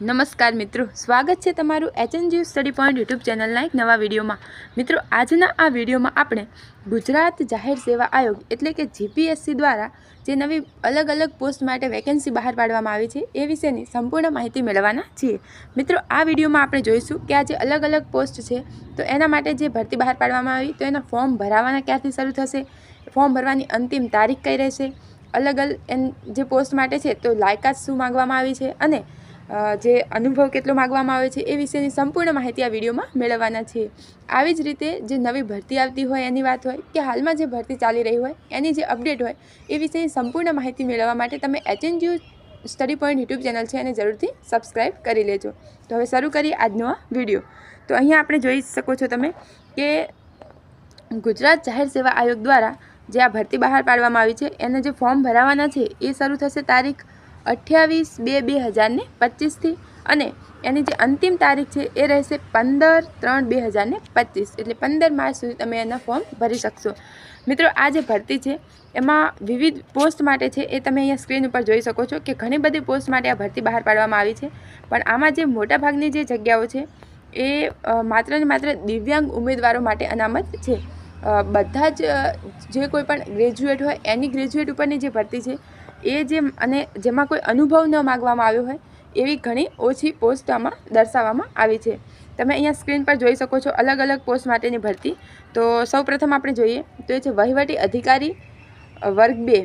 નમસ્કાર મિત્રો, સ્વાગત છે તમારું HNG સ્ટડી પોઈન્ટ યુટ્યુબ ચેનલના એક નવા વિડીયોમાં। મિત્રો, આજના આ વિડીયોમાં આપણે ગુજરાત જાહેર સેવા આયોગ એટલે કે જીપીએસસી દ્વારા જે નવી અલગ અલગ પોસ્ટ માટે વેકેન્સી બહાર પાડવામાં આવી છે એ વિશેની સંપૂર્ણ માહિતી મેળવવાના છીએ। મિત્રો, આ વિડીયોમાં આપણે જોઈશું કે આ જે અલગ અલગ પોસ્ટ છે તો એના માટે જે ભરતી બહાર પાડવામાં આવી તો એના ફોર્મ ભરાવાના ક્યાંથી શરૂ થશે, ફોર્મ ભરવાની અંતિમ તારીખ કઈ રહેશે, અલગ અલગ જે પોસ્ટ માટે છે તો લાયકાત શું માગવામાં આવી છે અને જે અનુભવ કેટલો માગવામાં આવે છે એ વિશેની સંપૂર્ણ માહિતી આ વિડીયોમાં મેળવવાના છીએ। આવી જ રીતે જે નવી ભરતી આવતી હોય એની વાત હોય કે હાલમાં જે ભરતી ચાલી રહી હોય એની જે અપડેટ હોય એ વિશેની સંપૂર્ણ માહિતી મેળવવા માટે તમે HNG study point YouTube channel છે એને જરૂરથી સબસ્ક્રાઈબ કરી લેજો। તો હવે શરૂ કરીએ આજનો આ વિડીયો। તો અહીંયા આપણે જોઈ શકો છો તમે કે ગુજરાત જાહેર સેવા આયોગ દ્વારા જે આ ભરતી બહાર પાડવામાં આવી છે એને જે ફોર્મ ભરાવાના છે એ શરૂ થશે તારીખ 28/2/2025 અને એની જે અંતિમ તારીખ છે એ રહેશે 15/3/2025 એટલે 15 માર્ચ સુધી તમે એના ફોર્મ ભરી શકશો। મિત્રો, આ જે ભરતી છે એમાં વિવિધ પોસ્ટ માટે છે એ તમે અહીંયા સ્ક્રીન ઉપર જોઈ શકો છો કે ઘણી બધી પોસ્ટ માટે આ ભરતી બહાર પાડવામાં આવી છે, પણ આમાં જે મોટાભાગની જે જગ્યાઓ છે એ માત્ર ને માત્ર દિવ્યાંગ ઉમેદવારો માટે અનામત છે। બધા જ જે કોઈ પણ ગ્રેજ્યુએટ હોય એની ગ્રેજ્યુએટ ઉપરની જે ભરતી છે એ અને જેમાં કોઈ અનુભવ ન માગવામાં આવ્યો હોય એવી ઘણી ઓછી પોસ્ટ આમાં દર્શાવવામાં આવી છે। તમે અહીંયા સ્ક્રીન પર જોઈ શકો છો અલગ અલગ પોસ્ટ માટેની ભરતી। તો સૌપ્રથમ આપણે જોઈએ તો એ છે વહીવટી અધિકારી વર્ગ 2,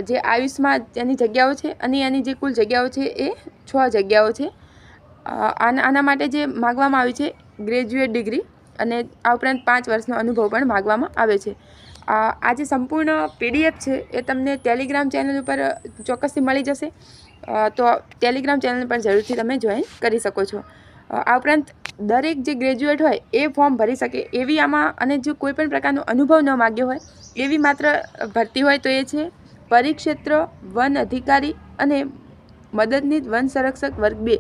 જે આયુષમાં એની જગ્યાઓ છે અને એની જે કુલ જગ્યાઓ છે એ 6 જગ્યાઓ છે। આના માટે જે માગવામાં આવી છે ગ્રેજ્યુએટ ડિગ્રી અને આ ઉપરાંત 5 વર્ષનો અનુભવ પણ માગવામાં આવે છે। આ જે સંપૂર્ણ PDF છે એ તમને ટેલિગ્રામ ચેનલ ઉપર ચોક્કસથી મળી જશે, તો ટેલિગ્રામ ચેનલ પર જરૂરથી તમે જોઈન કરી શકો છો। આ ઉપરાંત દરેક જે ગ્રેજ્યુએટ હોય એ ફોર્મ ભરી શકે એવી આમાં અને જો કોઈ પણ પ્રકારનો અનુભવ ન માગ્યો હોય એવી માત્ર ભરતી હોય તો એ છે પરિક્ષેત્ર વન અધિકારી અને મદદનીશ વન સંરક્ષક વર્ગ 2,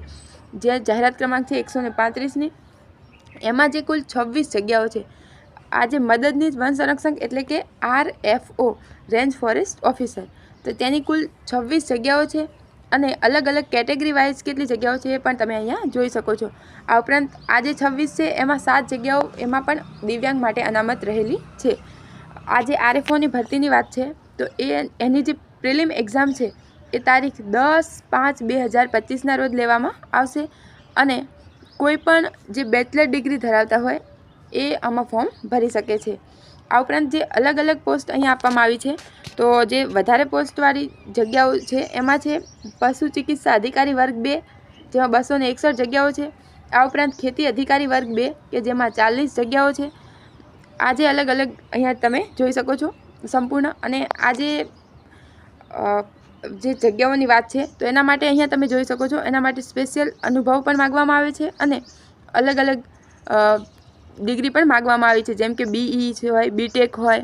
જે જાહેરાત ક્રમાંક છે 135ની। એમાં જે કુલ 26 જગ્યાઓ છે, આ જે મદદનીશ વન સંરક્ષક એટલે કે RFO રેન્જ ફોરેસ્ટ ઓફિસર, તો તેની કુલ 26 જગ્યાઓ છે અને અલગ અલગ કેટેગરી વાઇઝ કેટલી જગ્યાઓ છે એ પણ તમે અહીંયા જોઈ શકો છો। આ ઉપરાંત આ જે 26 છે એમાં 7 જગ્યાઓ એમાં પણ દિવ્યાંગ માટે અનામત રહેલી છે। આ જે RFOની ભરતીની વાત છે તો એની જે પ્રિલિમ એક્ઝામ છે એ તારીખ 10/5/2025ના રોજ લેવામાં આવશે અને કોઈ પણ જે બેચલર ડિગ્રી ધરાવતા હોય એ આમાં ફોર્મ ભરી શકે છે। આ ઉપરાંત જે અલગ અલગ પોસ્ટ અહીંયા આપવામાં આવી છે તો જે વધારે પોસ્ટવાળી જગ્યાઓ છે એમાં છે પશુ ચિકિત્સા અધિકારી વર્ગ 2, જેમાં 261 જગ્યાઓ છે। આ ઉપરાંત ખેતી અધિકારી વર્ગ 2 કે જેમાં 40 જગ્યાઓ છે। આ જે અલગ અલગ અહીંયા તમે જોઈ શકો છો સંપૂર્ણ, અને આ જે જગ્યાઓની વાત છે તો એના માટે અહીંયા તમે જોઈ શકો છો એના માટે સ્પેશિયલ અનુભવ પણ માગવામાં આવે છે અને અલગ અલગ ડિગ્રી પણ માગવામાં આવી છે, જેમ કે BE હોય, BTech હોય,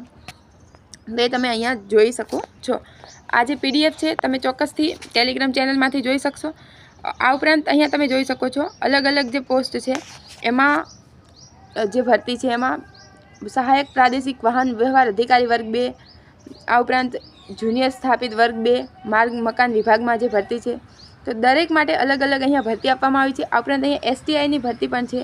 એ તમે અહીંયા જોઈ શકો છો। આ જે PDF છે તમે ચોક્કસથી ટેલિગ્રામ ચેનલમાંથી જોઈ શકશો। આ ઉપરાંત અહીંયા તમે જોઈ શકો છો અલગ અલગ જે પોસ્ટ છે એમાં જે ભરતી છે એમાં સહાયક પ્રાદેશિક વાહન વ્યવહાર અધિકારી વર્ગ 2, આ ઉપરાંત જુનિયર સ્થાપિત વર્ગ 2 માર્ગ મકાન વિભાગમાં જે ભરતી છે તો દરેક માટે અલગ અલગ અહીંયા ભરતી આપવામાં આવી છે। આ ઉપરાંત અહીંયા STIની ભરતી પણ છે,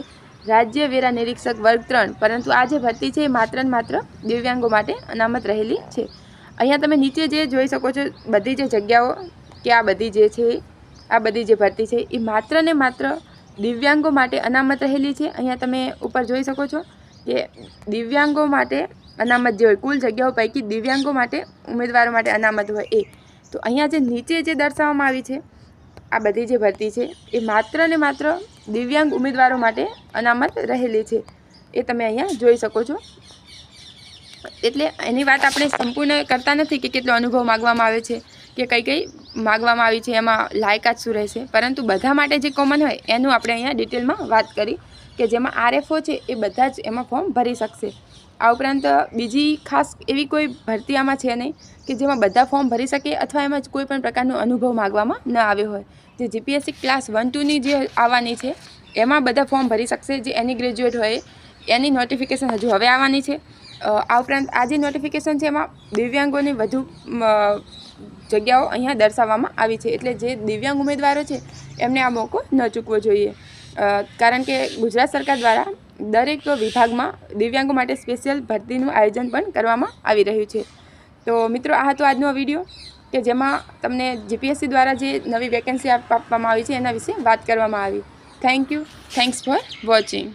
રાજ્ય વેરા નિરીક્ષક વર્ગ 3, પરંતુ આ જે ભરતી છે એ માત્ર ને માત્ર દિવ્યાંગો માટે અનામત રહેલી છે। અહીંયા તમે નીચે જે જોઈ શકો છો બધી જે જગ્યાઓ કે આ બધી જે છે આ બધી જે ભરતી છે એ માત્ર ને માત્ર દિવ્યાંગો માટે અનામત રહેલી છે। અહીંયા તમે ઉપર જોઈ શકો છો કે દિવ્યાંગો માટે અનામત જે હોય કુલ જગ્યાઓ પૈકી દિવ્યાંગો માટે ઉમેદવારો માટે અનામત હોય એ, તો અહીંયા જે નીચે જે દર્શાવવામાં આવી છે આ બધી જે ભરતી છે એ માત્ર ને માત્ર દિવ્યાંગ ઉમેદવારો માટે અનામત રહેલી છે, એ તમે અહીંયા જોઈ શકો છો। એટલે એની વાત આપણે સંપૂર્ણ કરતા નથી કે કેટલો અનુભવ માગવામાં આવે છે કે કઈ માગવામાં આવી છે, એમાં લાયકાત શું રહેશે, પરંતુ બધા માટે જે કોમન હોય એનું આપણે અહીંયા ડિટેલમાં વાત કરી કે જેમાં RFO છે એ બધા જ એમાં ફોર્મ ભરી શકશે। આ ઉપરાંત બીજી ખાસ એવી કોઈ ભરતી આમાં છે નહીં કે જેમાં બધા ફોર્મ ભરી શકે અથવા એમાં કોઈ પણ પ્રકારનો અનુભવ માગવામાં ન આવ્યો હોય। જે GPSC ક્લાસ 1-2ની જે આવવાની છે એમાં બધા ફોર્મ ભરી શકશે, જે એની ગ્રેજ્યુએટ હોય એની નોટિફિકેશન હજુ હવે આવવાની છે। આ ઉપરાંત આ જે નોટિફિકેશન છે એમાં દિવ્યાંગોની વધુ જગ્યાઓ અહીંયા દર્શાવવામાં આવી છે. એટલે જે દિવ્યાંગ ઉમેદવારો છે એમને આ મોકો ન ચૂકવો જોઈએ, કારણ કે ગુજરાત સરકાર દ્વારા દરેક વિભાગમાં દિવ્યાંગો માટે સ્પેશિયલ ભરતીનું આયોજન પણ કરવામાં આવી રહ્યું છે. તો મિત્રો, આ હતો આજનો વિડીયો કે જેમાં તમને જીપીએસસી દ્વારા જે નવી વેકેન્સી આપવામાં આવી છે એના વિશે વાત કરવામાં આવી. Thank you. Thanks for watching.